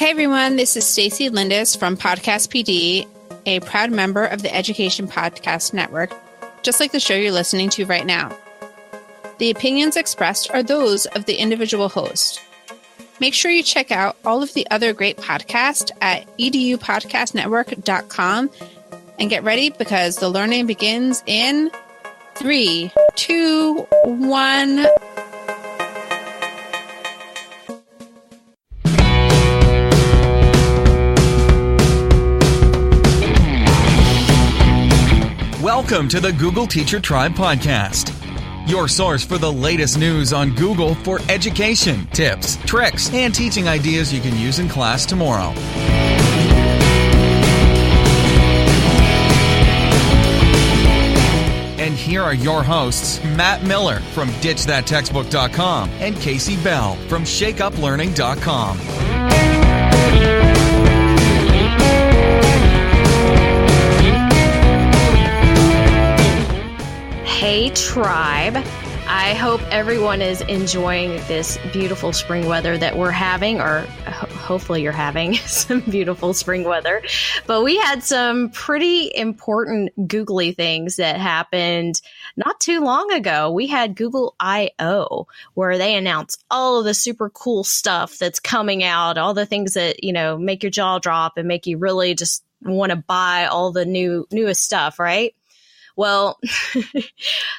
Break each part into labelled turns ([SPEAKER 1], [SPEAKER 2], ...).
[SPEAKER 1] Hey everyone, this is Stacey Lindis from Podcast PD, a proud member of the Education Podcast Network, just like the show you're listening to right now. The opinions expressed are those of the individual host. Make sure you check out all of the other great podcasts at edupodcastnetwork.com and get ready because the learning begins in 3, 2, 1.
[SPEAKER 2] Welcome to the Google Teacher Tribe Podcast, your source for the latest news on Google for education, tips, tricks, and teaching ideas you can use in class tomorrow. And here are your hosts, Matt Miller from DitchThatTextbook.com and Kasey Bell from ShakeUpLearning.com.
[SPEAKER 3] Hey Tribe, I hope everyone is enjoying this beautiful spring weather that we're having, or hopefully you're having some beautiful spring weather. But we had some pretty important googly things that happened not too long ago. We had Google I/O, where they announced all of the super cool stuff that's coming out, all the things that, make your jaw drop and make you really just want to buy all the newest stuff, right? Well, there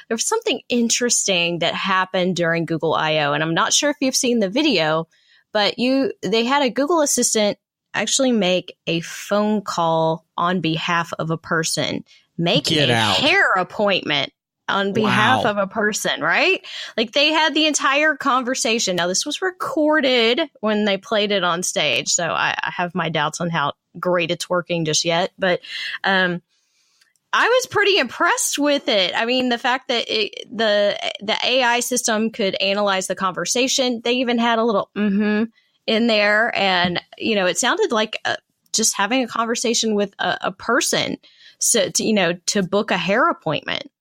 [SPEAKER 3] was something interesting that happened during Google I/O, and I'm not sure if you've seen the video, but they had a Google Assistant actually make a phone call on behalf of a person, make a hair appointment on behalf of a person, right? Like they had the entire conversation. Now, this was recorded when they played it on stage, so I have my doubts on how great it's working just yet, but I was pretty impressed with it. I mean, the fact that the AI system could analyze the conversation. They even had a little in there. And, it sounded like just having a conversation with a person to book a hair appointment.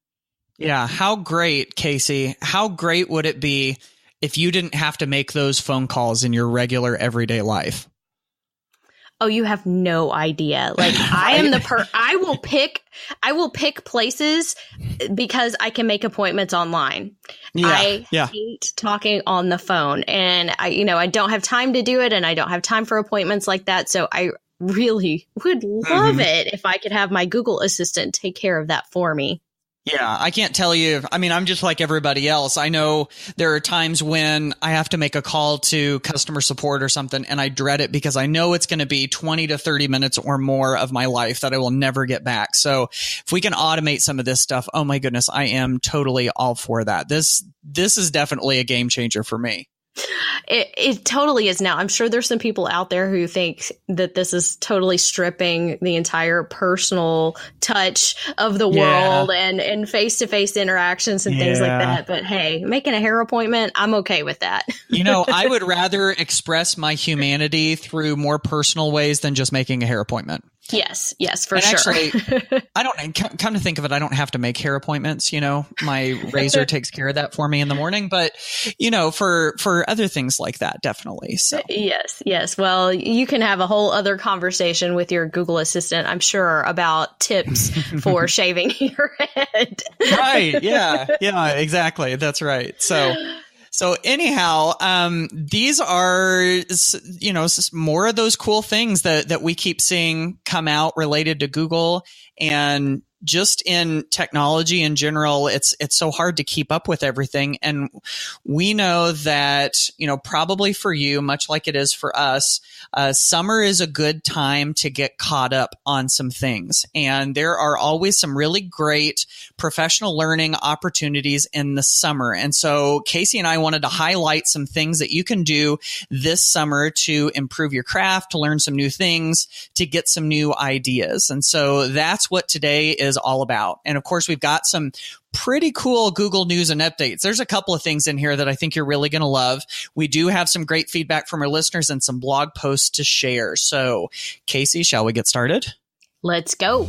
[SPEAKER 4] Yeah. How great, Kasey. How great would it be if you didn't have to make those phone calls in your regular everyday life?
[SPEAKER 3] Oh, you have no idea. Like I am I will pick places because I can make appointments online. I hate talking on the phone, and I don't have time to do it, and I don't have time for appointments like that. So I really would love it if I could have my Google Assistant take care of that for me.
[SPEAKER 4] Yeah, I can't tell you. I mean, I'm just like everybody else. I know there are times when I have to make a call to customer support or something, and I dread it because I know it's going to be 20 to 30 minutes or more of my life that I will never get back. So if we can automate some of this stuff, oh my goodness, I am totally all for that. This is definitely a game changer for me.
[SPEAKER 3] It totally is now. I'm sure there's some people out there who think that this is totally stripping the entire personal touch of the world and face-to-face interactions and things like that. But hey, making a hair appointment, I'm okay with that.
[SPEAKER 4] I would rather express my humanity through more personal ways than just making a hair appointment.
[SPEAKER 3] Yes, for sure.
[SPEAKER 4] Actually, I don't come to think of it. I don't have to make hair appointments. My razor takes care of that for me in the morning. But for other things like that, definitely. So
[SPEAKER 3] yes. Well, you can have a whole other conversation with your Google Assistant, I'm sure, about tips for shaving your head.
[SPEAKER 4] Right? Yeah. Exactly. That's right. So anyhow, these are, more of those cool things that we keep seeing come out related to Google, and just in technology in general, it's so hard to keep up with everything. And we know that, probably for you, much like it is for us, summer is a good time to get caught up on some things. And there are always some really great professional learning opportunities in the summer. And so Kasey and I wanted to highlight some things that you can do this summer to improve your craft, to learn some new things, to get some new ideas. And so that's what today is all about. And of course, we've got some pretty cool Google News and updates. There's a couple of things in here that I think you're really going to love. We do have some great feedback from our listeners and some blog posts to share. So, Kasey, shall we get started?
[SPEAKER 3] Let's go.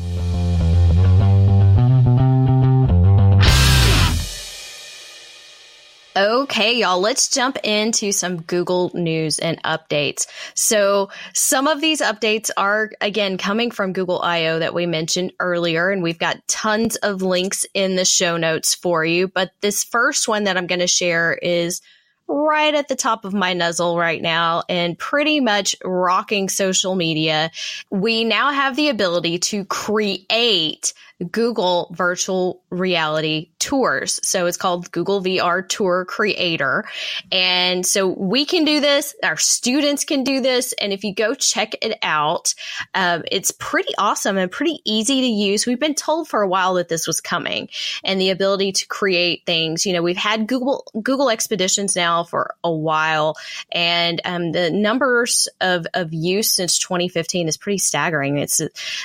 [SPEAKER 3] Okay, y'all, let's jump into some Google news and updates. So some of these updates are, again, coming from Google I/O that we mentioned earlier, and we've got tons of links in the show notes for you. But this first one that I'm going to share is right at the top of my nuzzle right now and pretty much rocking social media. We now have the ability to create Google virtual reality tours. So it's called Google VR Tour Creator. And so we can do this. Our students can do this. And if you go check it out, it's pretty awesome and pretty easy to use. We've been told for a while that this was coming, and the ability to create things. You know, we've had Google Expeditions now for a while, and the numbers of use since 2015 is pretty staggering. It's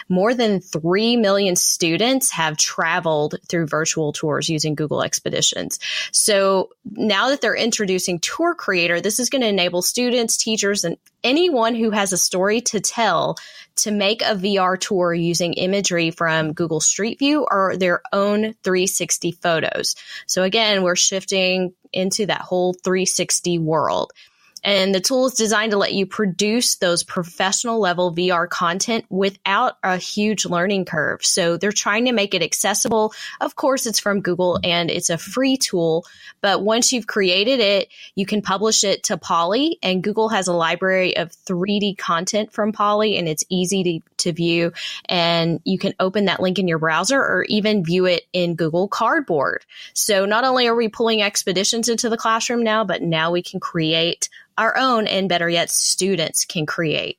[SPEAKER 3] more than 3 million students have traveled through virtual tours using Google Expeditions. So now that they're introducing Tour Creator, this is going to enable students, teachers, and anyone who has a story to tell to make a VR tour using imagery from Google Street View or their own 360 photos. So again, we're shifting into that whole 360 world. And the tool is designed to let you produce those professional level VR content without a huge learning curve. So they're trying to make it accessible. Of course, it's from Google and it's a free tool. But once you've created it, you can publish it to Poly. And Google has a library of 3D content from Poly, and it's easy to view. And you can open that link in your browser or even view it in Google Cardboard. So not only are we pulling expeditions into the classroom now, but now we can create our own, and better yet, students can create.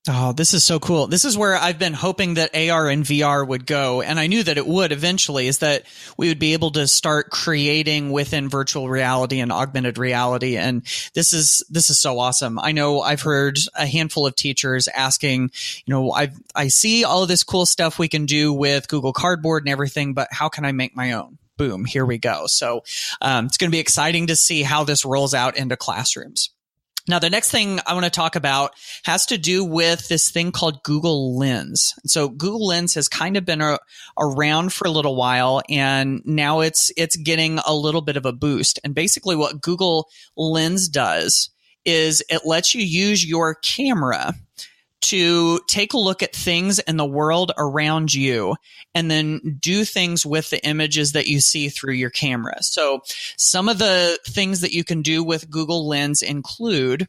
[SPEAKER 4] Oh, this is so cool. This is where I've been hoping that AR and VR would go, and I knew that it would eventually, is that we would be able to start creating within virtual reality and augmented reality. And this is so awesome. I know I've heard a handful of teachers asking, you know, I see all of this cool stuff we can do with Google Cardboard and everything, but how can I make my own? Boom, here we go. So it's going to be exciting to see how this rolls out into classrooms. Now, the next thing I want to talk about has to do with this thing called Google Lens. So Google Lens has kind of been around for a little while, and now it's getting a little bit of a boost. And basically what Google Lens does is it lets you use your camera to take a look at things in the world around you and then do things with the images that you see through your camera. So some of the things that you can do with Google Lens include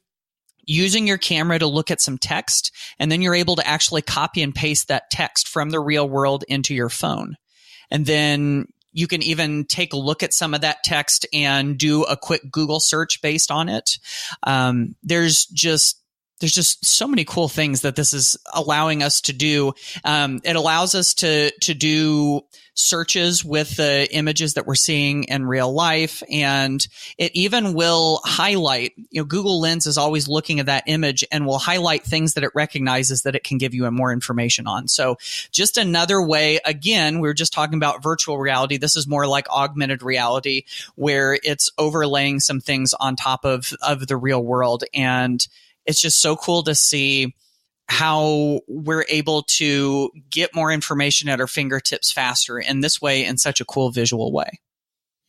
[SPEAKER 4] using your camera to look at some text, and then you're able to actually copy and paste that text from the real world into your phone. And then you can even take a look at some of that text and do a quick Google search based on it. There's just so many cool things that this is allowing us to do. It allows us to do searches with the images that we're seeing in real life. And it even will highlight, you know, Google Lens is always looking at that image and will highlight things that it recognizes that it can give you more information on. So just another way, again, we were just talking about virtual reality. This is more like augmented reality, where it's overlaying some things on top of the real world. And it's just so cool to see how we're able to get more information at our fingertips faster, and this way in such a cool visual way.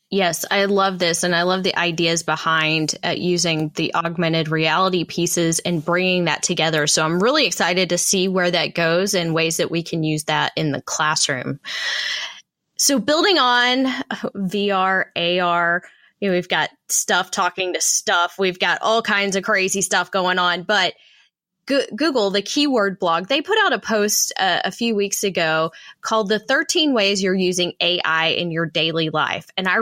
[SPEAKER 3] Yes, I love this. And I love the ideas behind using the augmented reality pieces and bringing that together. So I'm really excited to see where that goes and ways that we can use that in the classroom. So building on VR, AR, you know, we've got stuff talking to stuff. We've got all kinds of crazy stuff going on. But Google, the keyword blog, they put out a post a few weeks ago called The 13 Ways You're Using AI in Your Daily Life. And I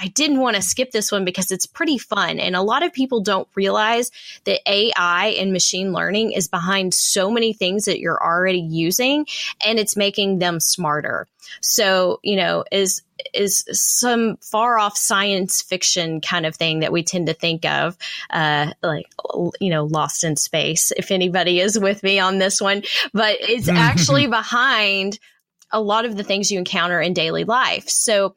[SPEAKER 3] didn't want to skip this one because it's pretty fun. And a lot of people don't realize that AI and machine learning is behind so many things that you're already using, and it's making them smarter. So, you know, is some far off science fiction kind of thing that we tend to think of, like, you know, Lost in Space, if anybody is with me on this one. But it's actually behind a lot of the things you encounter in daily life. So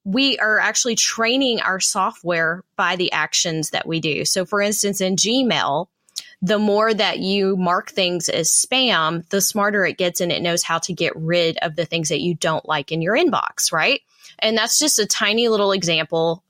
[SPEAKER 3] we are actually training our software by the actions that we do. So for instance, in Gmail, the more that you mark things as spam, the smarter it gets, and it knows how to get rid of the things that you don't like in your inbox, right? And that's just a tiny little example.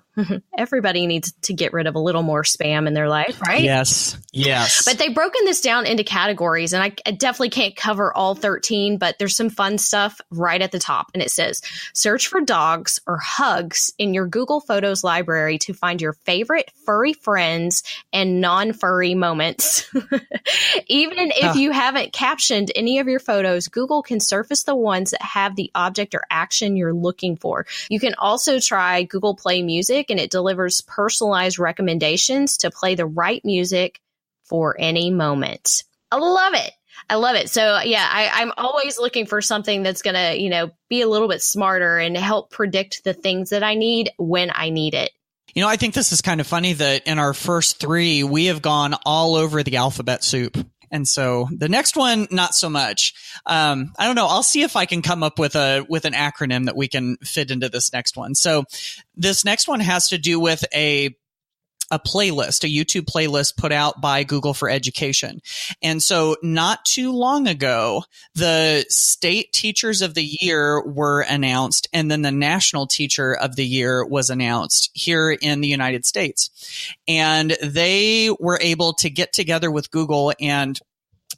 [SPEAKER 3] Everybody needs to get rid of a little more spam in their life, right?
[SPEAKER 4] Yes.
[SPEAKER 3] But they've broken this down into categories, and I definitely can't cover all 13, but there's some fun stuff right at the top. And it says, search for dogs or hugs in your Google Photos library to find your favorite furry friends and non-furry moments. Even if you haven't captioned any of your photos, Google can surface the ones that have the object or action you're looking for. You can also try Google Play Music, and it delivers personalized recommendations to play the right music for any moment. I love it. I love it. So yeah, I'm always looking for something that's going to, be a little bit smarter and help predict the things that I need when I need it.
[SPEAKER 4] I think this is kind of funny that in our first 3, we have gone all over the alphabet soup. And so the next one, not so much. I don't know. I'll see if I can come up with an acronym that we can fit into this next one. So this next one has to do with a playlist, a YouTube playlist put out by Google for Education. And so not too long ago, the State Teachers of the Year were announced, and then the National Teacher of the Year was announced here in the United States. And they were able to get together with Google, and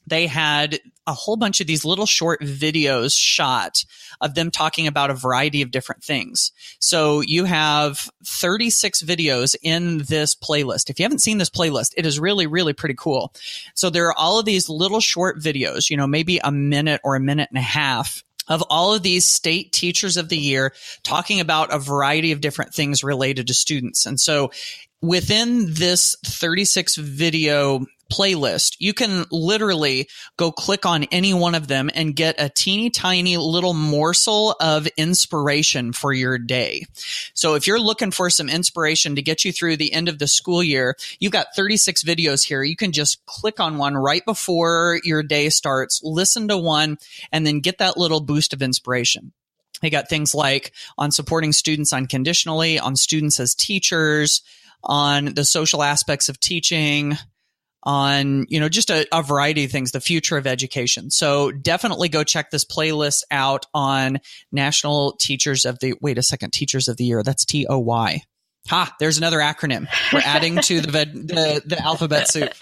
[SPEAKER 4] they had a whole bunch of these little short videos shot of them talking about a variety of different things. So you have 36 videos in this playlist. If you haven't seen this playlist, it is really, really pretty cool. So there are all of these little short videos, maybe a minute or a minute and a half, of all of these State Teachers of the Year talking about a variety of different things related to students. And so within this 36 video playlist, you can literally go click on any one of them and get a teeny tiny little morsel of inspiration for your day. So if you're looking for some inspiration to get you through the end of the school year, you've got 36 videos here. You can just click on one right before your day starts, listen to one, and then get that little boost of inspiration. They got things like on supporting students unconditionally, on students as teachers, on the social aspects of teaching, on, just a variety of things, the future of education. So definitely go check this playlist out on National Teachers of the, Teachers of the Year. That's TOY. There's another acronym we're adding to the alphabet soup.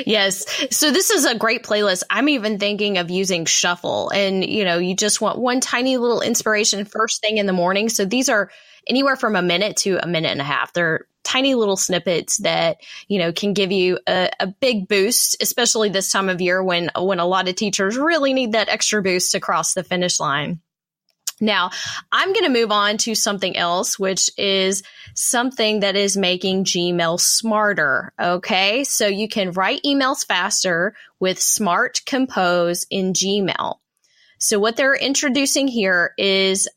[SPEAKER 3] Yes. So this is a great playlist. I'm even thinking of using Shuffle, and, you just want one tiny little inspiration first thing in the morning. So these are anywhere from a minute to a minute and a half. They're tiny little snippets that, can give you a big boost, especially this time of year when a lot of teachers really need that extra boost to cross the finish line. Now, I'm going to move on to something else, which is something that is making Gmail smarter. Okay, so you can write emails faster with Smart Compose in Gmail. So what they're introducing here is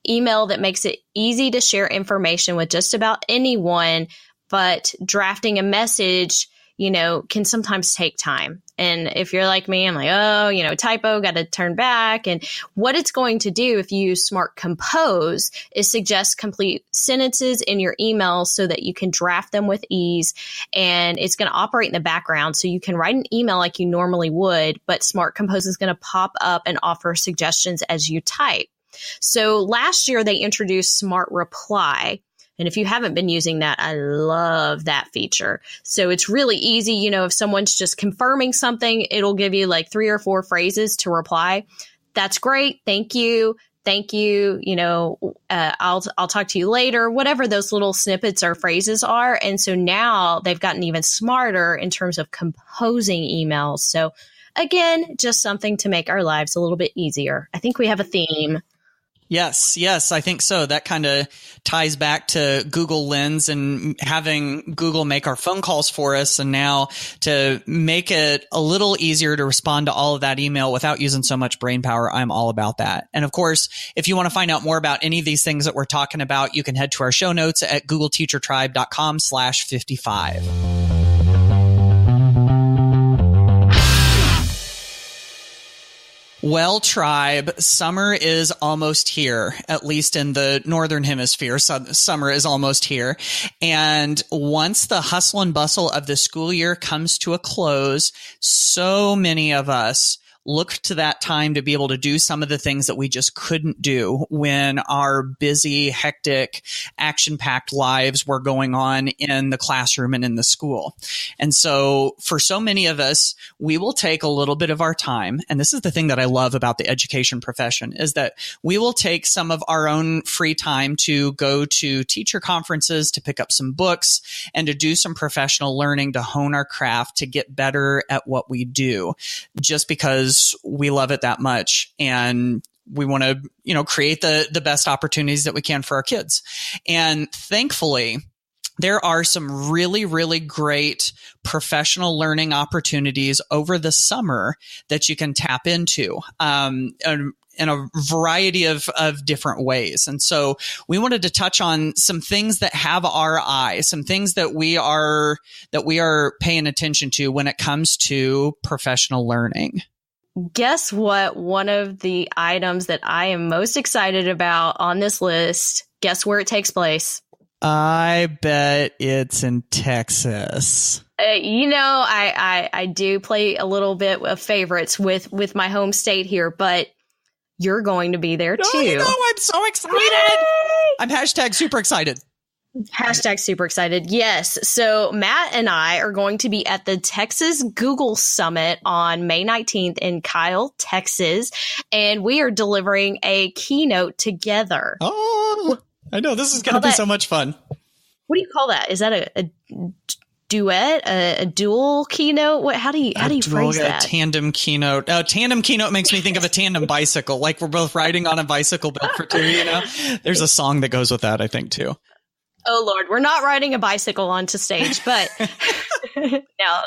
[SPEAKER 3] email that makes it easy to share information with just about anyone, but drafting a message, can sometimes take time. And if you're like me, I'm like, typo, got to turn back. And what it's going to do if you use Smart Compose is suggest complete sentences in your emails so that you can draft them with ease. And it's going to operate in the background. So you can write an email like you normally would, but Smart Compose is going to pop up and offer suggestions as you type. So last year they introduced Smart Reply. And if you haven't been using that, I love that feature. So it's really easy. If someone's just confirming something, it'll give you like 3 or 4 phrases to reply. That's great. Thank you. Thank you. I'll talk to you later, whatever those little snippets or phrases are. And so now they've gotten even smarter in terms of composing emails. So again, just something to make our lives a little bit easier. I think we have a theme.
[SPEAKER 4] Yes, I think so. That kind of ties back to Google Lens and having Google make our phone calls for us. And now to make it a little easier to respond to all of that email without using so much brain power, I'm all about that. And of course, if you want to find out more about any of these things that we're talking about, you can head to our show notes at googleteachertribe.com/55. Well, tribe, summer is almost here, at least in the northern hemisphere. Summer is almost here. And once the hustle and bustle of the school year comes to a close, so many of us look to that time to be able to do some of the things that we just couldn't do when our busy, hectic, action-packed lives were going on in the classroom and in the school. And so for so many of us, we will take a little bit of our time. And this is the thing that I love about the education profession, is that we will take some of our own free time to go to teacher conferences, to pick up some books, and to do some professional learning to hone our craft, to get better at what we do, just because we love it that much. And we want to, create the best opportunities that we can for our kids. And thankfully, there are some really, really great professional learning opportunities over the summer that you can tap into in a variety of different ways. And so we wanted to touch on some things that have our eye, some things that we are paying attention to when it comes to professional learning.
[SPEAKER 3] Guess what? One of the items that I am most excited about on this list, guess where it takes place?
[SPEAKER 4] I bet it's in Texas.
[SPEAKER 3] I do play a little bit of favorites with my home state here, but you're going to be there too.
[SPEAKER 4] I'm so excited.
[SPEAKER 3] Yay!
[SPEAKER 4] I'm hashtag super excited.
[SPEAKER 3] Hashtag super excited. Yes. So Matt and I are going to be at the Texas Google Summit on May 19th in Kyle, Texas, and we are delivering a keynote together.
[SPEAKER 4] Oh, I know. This is going to be so much fun.
[SPEAKER 3] What do you call that? Is that a duet, a dual keynote? How do you phrase that?
[SPEAKER 4] A tandem keynote. Tandem keynote makes me think of a tandem bicycle, like we're both riding on a bicycle built for two. There's a song that goes with that, I think, too.
[SPEAKER 3] Oh, Lord, we're not riding a bicycle onto stage, but now,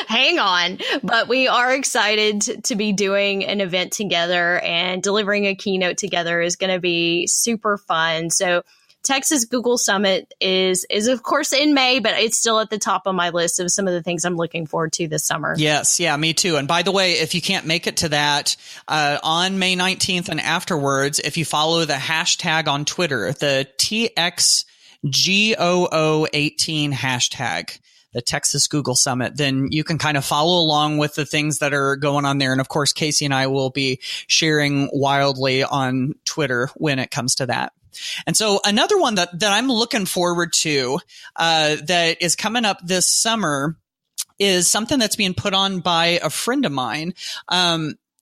[SPEAKER 3] hang on. But we are excited to be doing an event together, and delivering a keynote together is going to be super fun. So Texas Google Summit is of course in May, but it's still at the top of my list of some of the things I'm looking forward to this summer.
[SPEAKER 4] Yes. Yeah, me too. And by the way, if you can't make it to that, on May 19th and afterwards, if you follow the hashtag on Twitter, the TxGoo18 hashtag, the Texas Google Summit, then you can kind of follow along with the things that are going on there. And of course, Kasey and I will be sharing wildly on Twitter when it comes to that. And so another one that I'm looking forward to that is coming up this summer is something that's being put on by a friend of mine.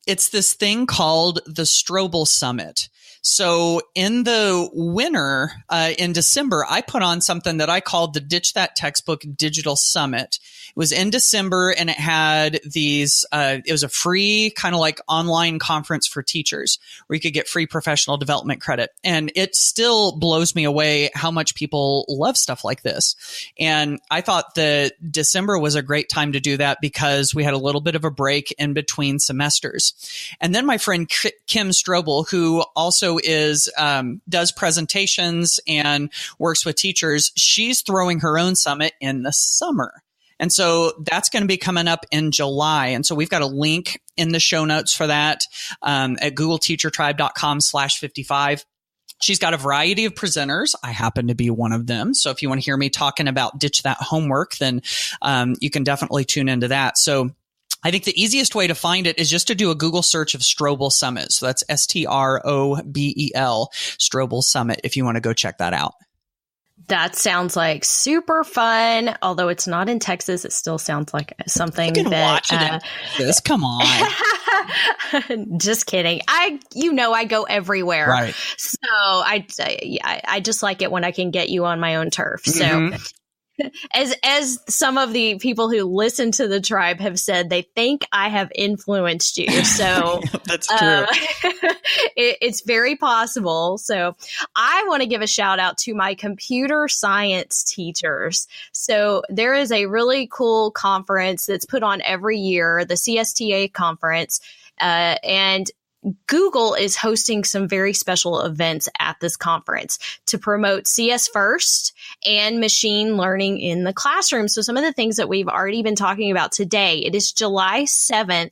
[SPEAKER 4] It's this thing called the Strobel Summit. So in the winter, in December, I put on something that I called the Ditch That Textbook Digital Summit. It was in December, and it had these, it was a free kind of like online conference for teachers where you could get free professional development credit. And it still blows me away how much people love stuff like this. And I thought that December was a great time to do that because we had a little bit of a break in between semesters. And then my friend Kim Strobel, who also does presentations and works with teachers, she's throwing her own summit in the summer. And so that's going to be coming up in July. And so we've got a link in the show notes for that at googleteachertribe.com/55. She's got a variety of presenters. I happen to be one of them. So if you want to hear me talking about ditch that homework, then you can definitely tune into that. So I think the easiest way to find it is just to do a Google search of Strobel Summit. So that's STROBEL, Strobel Summit, if you want to go check that out.
[SPEAKER 3] That sounds like super fun. Although it's not in Texas, it still sounds like something
[SPEAKER 4] you can
[SPEAKER 3] that
[SPEAKER 4] watch it. This, come on.
[SPEAKER 3] Just kidding. I go everywhere.
[SPEAKER 4] Right.
[SPEAKER 3] So I just like it when I can get you on my own turf. So as some of the people who listen to the tribe have said, they think I have influenced you. So
[SPEAKER 4] that's true.
[SPEAKER 3] It's very possible. So I want to give a shout out to my computer science teachers. So there is a really cool conference that's put on every year, the CSTA Conference, and Google is hosting some very special events at this conference to promote CS First and machine learning in the classroom. So some of the things that we've already been talking about today, it is July 7th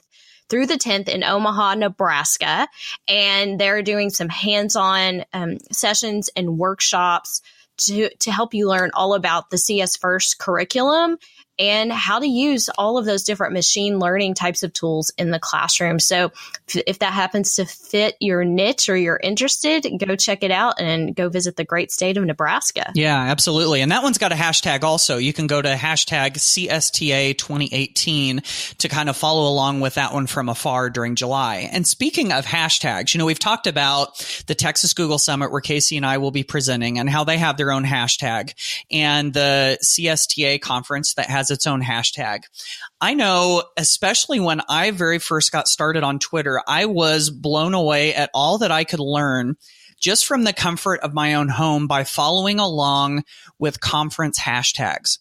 [SPEAKER 3] through the 10th in Omaha, Nebraska. And they're doing some hands-on sessions and workshops to help you learn all about the CS First curriculum and how to use all of those different machine learning types of tools in the classroom. So if that happens to fit your niche or you're interested, go check it out and go visit the great state of Nebraska.
[SPEAKER 4] Yeah, absolutely. And that one's got a hashtag also. You can go to hashtag CSTA 2018 to kind of follow along with that one from afar during July. And speaking of hashtags, we've talked about the Texas Google Summit where Kasey and I will be presenting and how they have their own hashtag, and the CSTA Conference that has its own hashtag. I know, especially when I very first got started on Twitter, I was blown away at all that I could learn just from the comfort of my own home by following along with conference hashtags.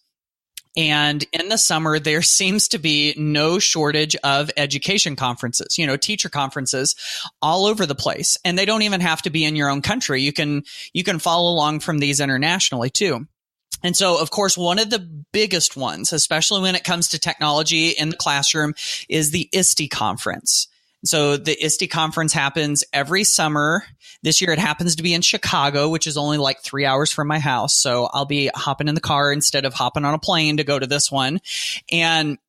[SPEAKER 4] And in the summer, there seems to be no shortage of education conferences, teacher conferences all over the place. And they don't even have to be in your own country. You can follow along from these internationally too. And so, of course, one of the biggest ones, especially when it comes to technology in the classroom, is the ISTE Conference. So the ISTE Conference happens every summer. This year it happens to be in Chicago, which is only like 3 hours from my house. So I'll be hopping in the car instead of hopping on a plane to go to this one. And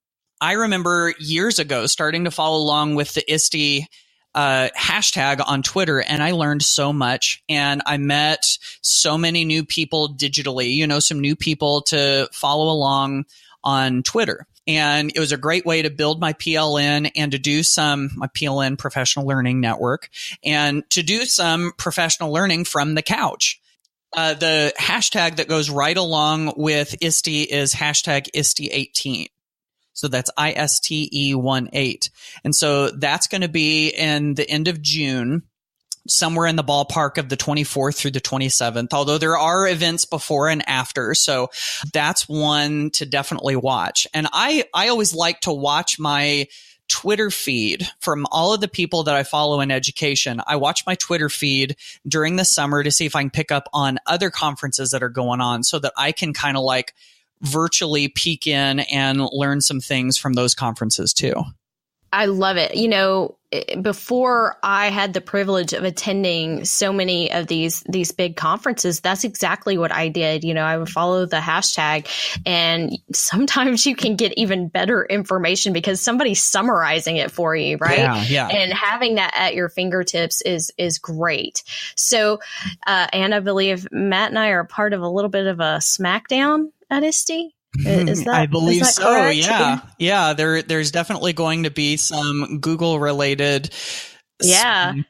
[SPEAKER 4] I remember years ago starting to follow along with the ISTE hashtag on Twitter, and I learned so much, and I met so many new people digitally, some new people to follow along on Twitter. And it was a great way to build my PLN and to do my PLN professional learning network, and to do some professional learning from the couch. The hashtag that goes right along with ISTE is hashtag ISTE18. So that's ISTE18. And so that's going to be in the end of June, somewhere in the ballpark of the 24th through the 27th, although there are events before and after. So that's one to definitely watch. And I always like to watch my Twitter feed from all of the people that I follow in education. I watch my Twitter feed during the summer to see if I can pick up on other conferences that are going on so that I can kind of like virtually peek in and learn some things from those conferences too.
[SPEAKER 3] I love it. Before I had the privilege of attending so many of these big conferences, that's exactly what I did. I would follow the hashtag, and sometimes you can get even better information because somebody's summarizing it for you, right?
[SPEAKER 4] Yeah.
[SPEAKER 3] And having that at your fingertips is great. So, and I believe Matt and I are part of a little bit of a smackdown at ISTE.
[SPEAKER 4] I believe so.
[SPEAKER 3] Correct?
[SPEAKER 4] Yeah. There's definitely going to be some Google related. Down.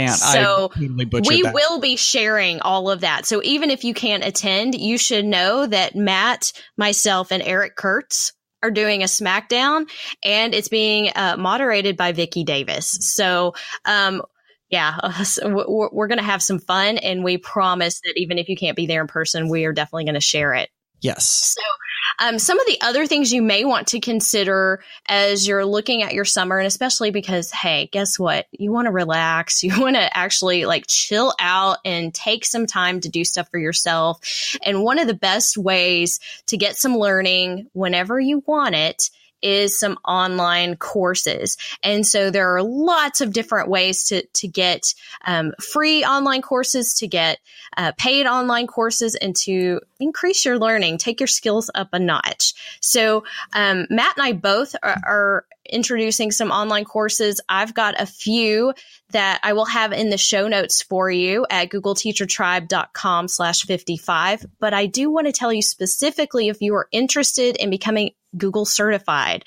[SPEAKER 3] So we will be sharing all of that. So even if you can't attend, you should know that Matt, myself, and Eric Kurtz are doing a smackdown, and it's being moderated by Vicki Davis. So, we're going to have some fun, and we promise that even if you can't be there in person, we are definitely going to share it.
[SPEAKER 4] Yes.
[SPEAKER 3] So some of the other things you may want to consider as you're looking at your summer, and especially because, hey, guess what? You want to relax. You want to actually chill out and take some time to do stuff for yourself. And one of the best ways to get some learning whenever you want it is some online courses. And so there are lots of different ways to get free online courses, to get paid online courses, and to increase your learning, take your skills up a notch. So Matt and I both are introducing some online courses. I've got a few that I will have in the show notes for you at googleteachertribe.com/55. But I do want to tell you specifically, if you are interested in becoming Google certified,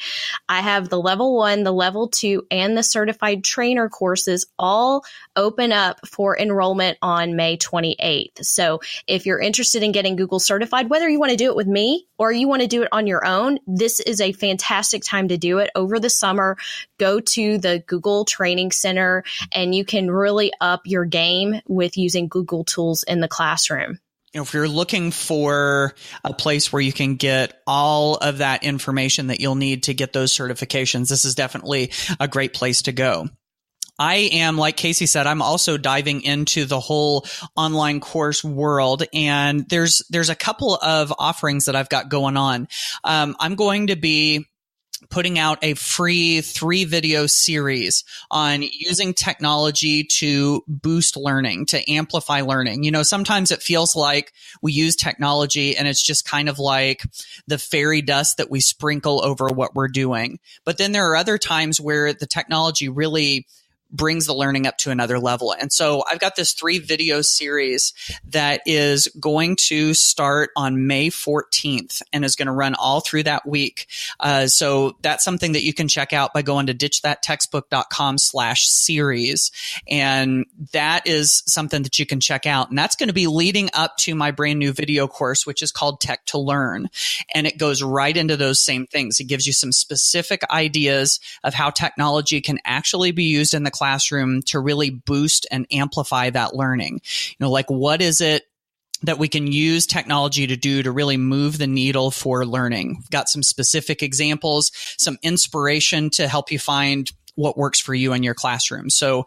[SPEAKER 3] I have the level 1, the level 2, and the certified trainer courses all open up for enrollment on May 28th. So if you're interested in getting Google certified, whether you want to do it with me or you want to do it on your own, this is a fantastic time to do it. Over the summer, go to the Google Training Center, and you can really up your game with using Google tools in the classroom.
[SPEAKER 4] If you're looking for a place where you can get all of that information that you'll need to get those certifications, this is definitely a great place to go. I am, like Kasey said, I'm also diving into the whole online course world, and there's a couple of offerings that I've got going on. I'm going to be putting out a free 3-video series on using technology to boost learning, to amplify learning. You know, sometimes it feels like we use technology and it's just kind of like the fairy dust that we sprinkle over what we're doing. But then there are other times where the technology really brings the learning up to another level. And so I've got this 3-video series that is going to start on May 14th and is going to run all through that week. So that's something that you can check out by going to ditchthattextbook.com/series. And that is something that you can check out. And that's going to be leading up to my brand new video course, which is called Tech to Learn. And it goes right into those same things. It gives you some specific ideas of how technology can actually be used in the classroom to really boost and amplify that learning. You know, like what is it that we can use technology to do to really move the needle for learning? We've got some specific examples, some inspiration to help you find what works for you in your classroom. So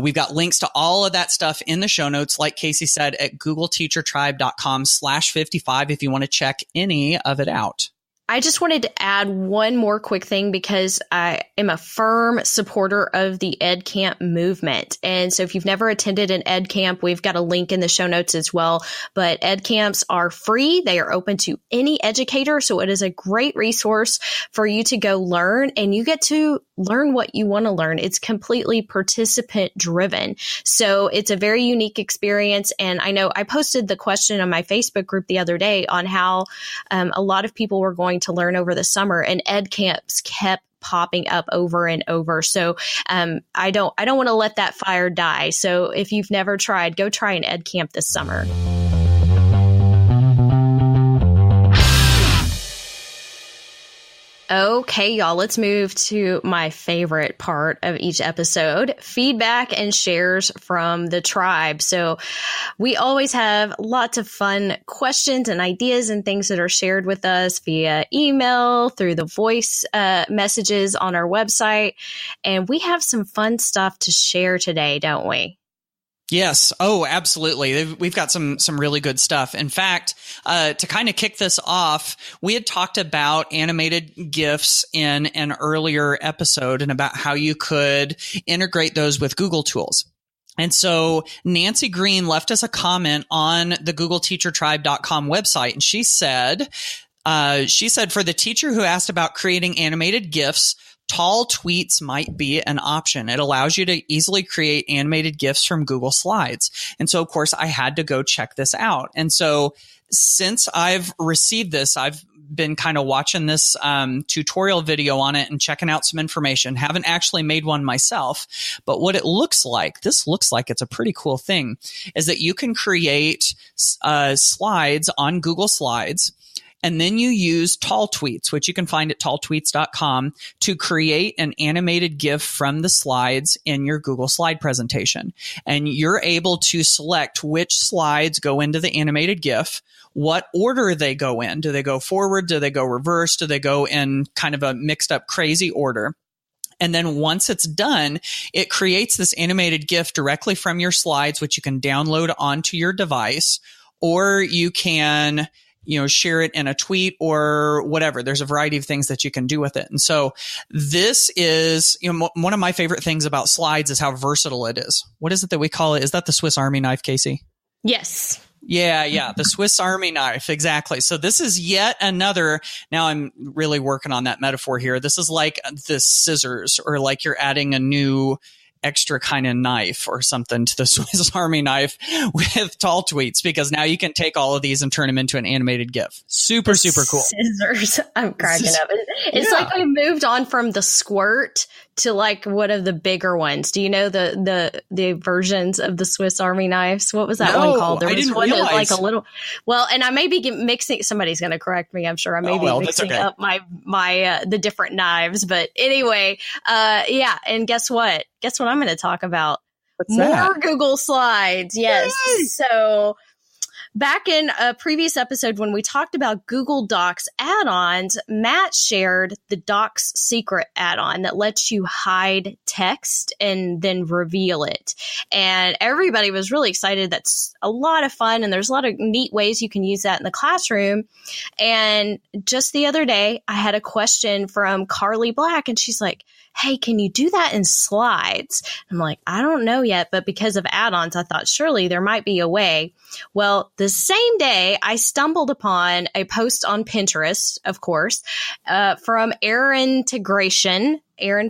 [SPEAKER 4] we've got links to all of that stuff in the show notes, like Kasey said, at googleteachertribe.com/55 if you want to check any of it out.
[SPEAKER 3] I just wanted to add one more quick thing because I am a firm supporter of the Ed Camp movement. And so if you've never attended an Ed Camp, we've got a link in the show notes as well. But Ed Camps are free. They are open to any educator. So it is a great resource for you to go learn, and you get to learn what you want to learn. It's completely participant driven. So it's a very unique experience. And I know I posted the question on my Facebook group the other day on how a lot of people were going to learn over the summer, and Ed Camps kept popping up over and over. So I don't want to let that fire die. So if you've never tried, go try an Ed Camp this summer. Okay, y'all, let's move to my favorite part of each episode, feedback and shares from the tribe. So we always have lots of fun questions and ideas and things that are shared with us via email, through the voice messages on our website. And we have some fun stuff to share today, don't we?
[SPEAKER 4] Yes. Oh, absolutely. We've got some really good stuff. In fact, to kind of kick this off, we had talked about animated GIFs in an earlier episode and about how you could integrate those with Google tools. And so Nancy Green left us a comment on the googleteachertribe.com website. And she said, for the teacher who asked about creating animated GIFs, tall tweets might be an option. It allows you to easily create animated GIFs from Google Slides. And so, of course, I had to go check this out. And so since I've received this, I've been kind of watching this tutorial video on it and checking out some information. Haven't actually made one myself, but what it looks like it's a pretty cool thing, is that you can create slides on Google Slides. And then you use tall tweets, which you can find at talltweets.com, to create an animated GIF from the slides in your Google slide presentation. And you're able to select which slides go into the animated GIF, what order they go in. Do they go forward? Do they go reverse? Do they go in kind of a mixed up crazy order? And then once it's done, it creates this animated GIF directly from your slides, which you can download onto your device, or you can share it in a tweet or whatever. There's a variety of things that you can do with it. And so this is, one of my favorite things about slides is how versatile it is. What is it that we call it? Is that the Swiss Army knife, Kasey?
[SPEAKER 3] Yes.
[SPEAKER 4] Yeah. The Swiss Army knife. Exactly. So this is yet another, now I'm really working on that metaphor here. This is like the scissors, or like you're adding a new extra kind of knife or something to the Swiss Army knife with tall tweets, because now you can take all of these and turn them into an animated GIF. Super cool.
[SPEAKER 3] Scissors. I'm cracking up. It's like we moved on from the squirt to like one of the bigger ones. Do you know the versions of the Swiss Army knives? What was that one called? There was one that was like a little, well, and I may be mixing, somebody's going to correct me. I'm sure I may be mixing up my the different knives, but anyway, yeah. And guess what I'm going to talk about?
[SPEAKER 4] What's more
[SPEAKER 3] Google Slides. Yes. Yay! So back in a previous episode when we talked about Google Docs add-ons, Matt shared the Docs Secret add-on that lets you hide text and then reveal it. And everybody was really excited. That's a lot of fun, and there's a lot of neat ways you can use that in the classroom. And just the other day, I had a question from Carly Black, and she's like, hey, can you do that in slides? I'm like, I don't know yet, but because of add-ons, I thought surely there might be a way. Well, the same day, I stumbled upon a post on Pinterest, of course, from Erin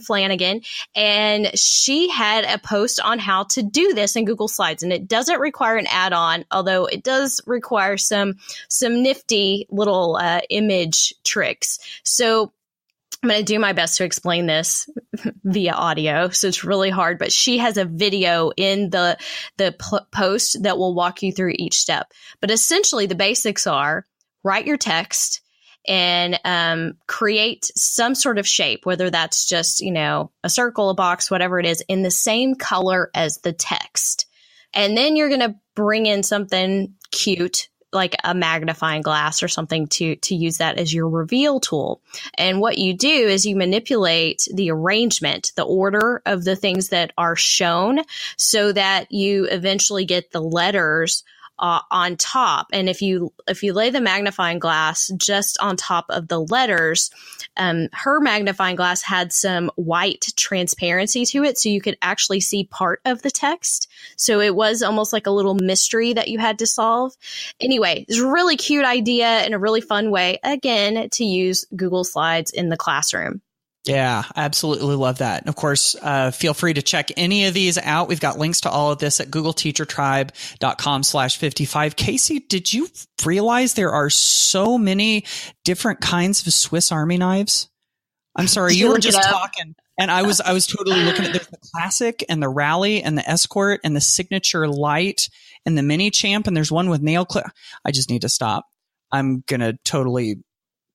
[SPEAKER 3] Flanagan, and she had a post on how to do this in Google Slides. And it doesn't require an add-on, although it does require some nifty little image tricks. So I'm going to do my best to explain this via audio, so it's really hard, but she has a video in the post that will walk you through each step. But essentially, the basics are write your text and create some sort of shape, whether that's just, a circle, a box, whatever it is, in the same color as the text. And then you're going to bring in something cute, like a magnifying glass or something to use that as your reveal tool. And what you do is you manipulate the arrangement, the order of the things that are shown so that you eventually get the letters on top. And if you lay the magnifying glass just on top of the letters, her magnifying glass had some white transparency to it, so you could actually see part of the text. So it was almost like a little mystery that you had to solve. Anyway, it's a really cute idea and a really fun way, again, to use Google Slides in the classroom.
[SPEAKER 4] Yeah, absolutely love that. And of course, feel free to check any of these out. We've got links to all of this at googleteachertribe.com/55. Kasey, did you realize there are so many different kinds of Swiss Army knives? I'm sorry, you were just talking and I was totally looking at the classic and the rally and the escort and the signature light and the mini champ. And there's one with nail clip. I just need to stop. I'm going to totally...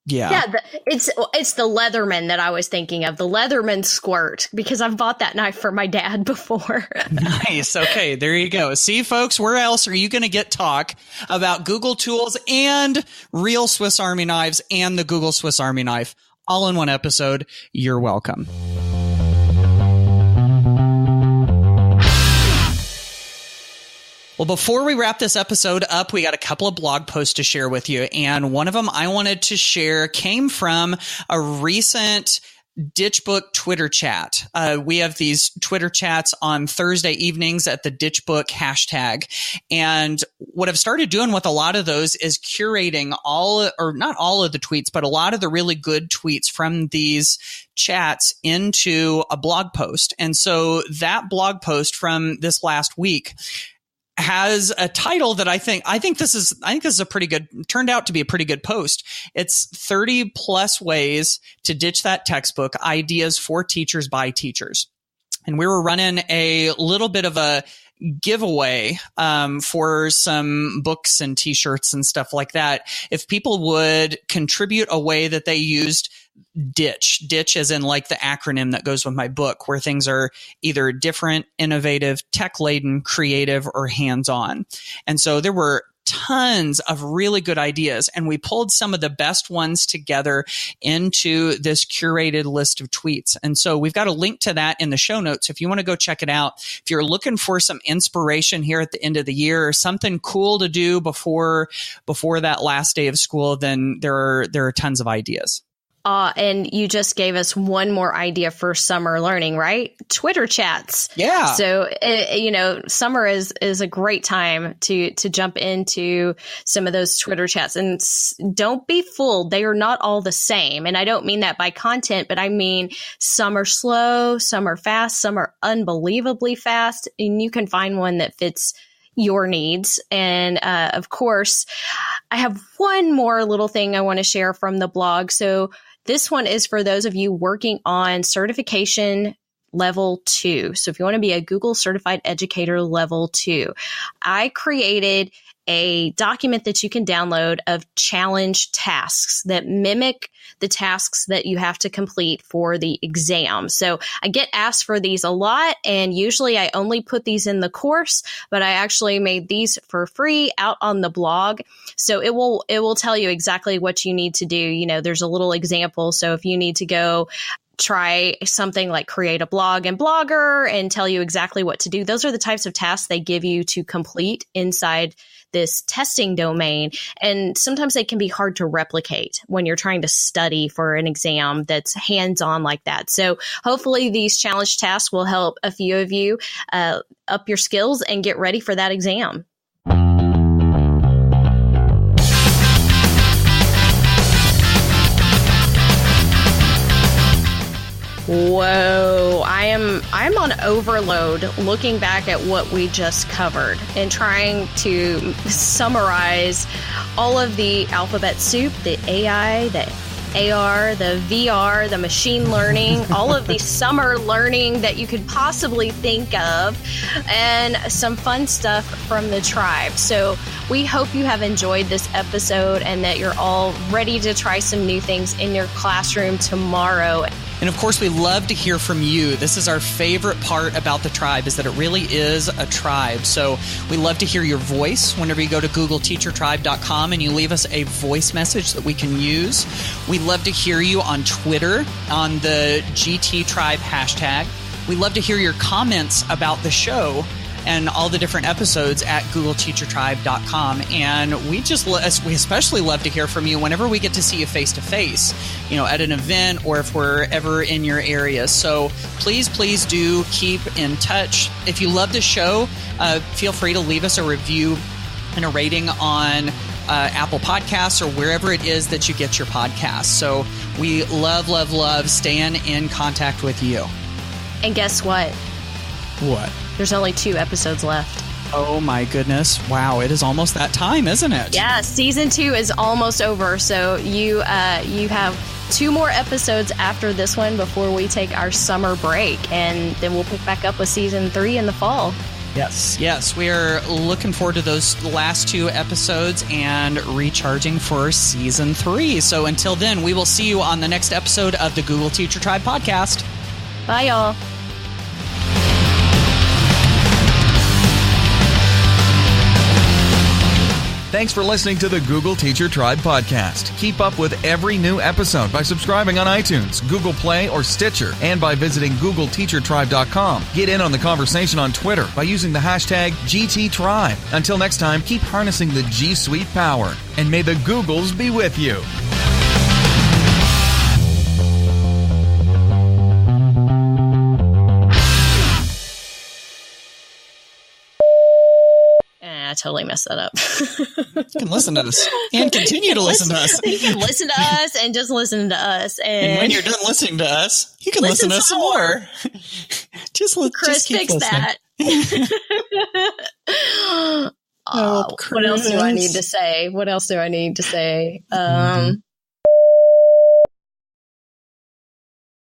[SPEAKER 4] Yeah,
[SPEAKER 3] it's the Leatherman that I was thinking of, the Leatherman Squirt, because I've bought that knife for my dad before.
[SPEAKER 4] Nice. Okay, there you go. See, folks, where else are you going to get talk about Google tools and real Swiss Army knives and the Google Swiss Army knife all in one episode? You're welcome. Well, before we wrap this episode up, we got a couple of blog posts to share with you. And one of them I wanted to share came from a recent Ditchbook Twitter chat. We have these Twitter chats on Thursday evenings at the Ditchbook hashtag. And what I've started doing with a lot of those is curating not all of the tweets, but a lot of the really good tweets from these chats into a blog post. And so that blog post from this last week has a title that I think this is turned out to be a pretty good post. It's 30 plus ways to ditch that textbook, ideas for teachers by teachers. And we were running a little bit of a giveaway for some books and t-shirts and stuff like that. If people would contribute a way that they used ditch as in like the acronym that goes with my book, where things are either different, innovative, tech-laden, creative, or hands-on. And so there were tons of really good ideas, and we pulled some of the best ones together into this curated list of tweets. And so we've got a link to that in the show notes if you want to go check it out. If you're looking for some inspiration here at the end of the year or something cool to do before that last day of school, then there are tons of ideas.
[SPEAKER 3] And you just gave us one more idea for summer learning, right? Twitter chats.
[SPEAKER 4] Yeah.
[SPEAKER 3] So, summer is a great time to jump into some of those Twitter chats. And don't be fooled. They are not all the same. And I don't mean that by content, but I mean some are slow, some are fast, some are unbelievably fast. And you can find one that fits your needs. And of course, I have one more little thing I want to share from the blog. So this one is for those of you working on certification level 2. So if you want to be a Google certified educator level 2, I created a document that you can download of challenge tasks that mimic the tasks that you have to complete for the exam. So I get asked for these a lot, and usually I only put these in the course, but I actually made these for free out on the blog. So it will tell you exactly what you need to do. You know, there's a little example. So if you need to go try something like create a blog in Blogger and tell you exactly what to do, those are the types of tasks they give you to complete inside this testing domain. And sometimes they can be hard to replicate when you're trying to study for an exam that's hands-on like that. So hopefully these challenge tasks will help a few of you up your skills and get ready for that exam. Whoa, I'm on overload looking back at what we just covered and trying to summarize all of the alphabet soup, the AI, the AR, the VR, the machine learning, all of the summer learning that you could possibly think of, and some fun stuff from the tribe. So we hope you have enjoyed this episode and that you're all ready to try some new things in your classroom tomorrow.
[SPEAKER 4] And of course, we love to hear from you. This is our favorite part about the tribe, is that it really is a tribe. So we love to hear your voice whenever you go to googleteachertribe.com and you leave us a voice message that we can use. We love to hear you on Twitter on the GT Tribe hashtag. We love to hear your comments about the show and all the different episodes at googleteachertribe.com. And we especially love to hear from you whenever we get to see you face to face, you know, at an event or if we're ever in your area. So please do keep in touch. If you love the show, feel free to leave us a review and a rating on Apple Podcasts or wherever it is that you get your podcasts. So we love staying in contact with you.
[SPEAKER 3] And guess what?
[SPEAKER 4] What?
[SPEAKER 3] There's only 2 episodes left.
[SPEAKER 4] Oh my goodness. Wow. It is almost that time, isn't it?
[SPEAKER 3] Yeah. Season 2 is almost over. So you have 2 more episodes after this one before we take our summer break. And then we'll pick back up with season 3 in the fall.
[SPEAKER 4] Yes. We are looking forward to those last 2 episodes and recharging for season 3. So until then, we will see you on the next episode of the Google Teacher Tribe podcast.
[SPEAKER 3] Bye, y'all.
[SPEAKER 2] Thanks for listening to the Google Teacher Tribe podcast. Keep up with every new episode by subscribing on iTunes, Google Play, or Stitcher, and by visiting googleteachertribe.com. Get in on the conversation on Twitter by using the hashtag GTTribe. Until next time, keep harnessing the G Suite power, and may the Googles be with you.
[SPEAKER 3] I totally messed that up.
[SPEAKER 4] You can listen to us and continue to listen to us.
[SPEAKER 3] You can listen to us and just listen to us.
[SPEAKER 4] And when you're done listening to us, you can listen to us some more.
[SPEAKER 3] Chris,
[SPEAKER 4] keep
[SPEAKER 3] fix
[SPEAKER 4] listening.
[SPEAKER 3] that. What else do I need to say?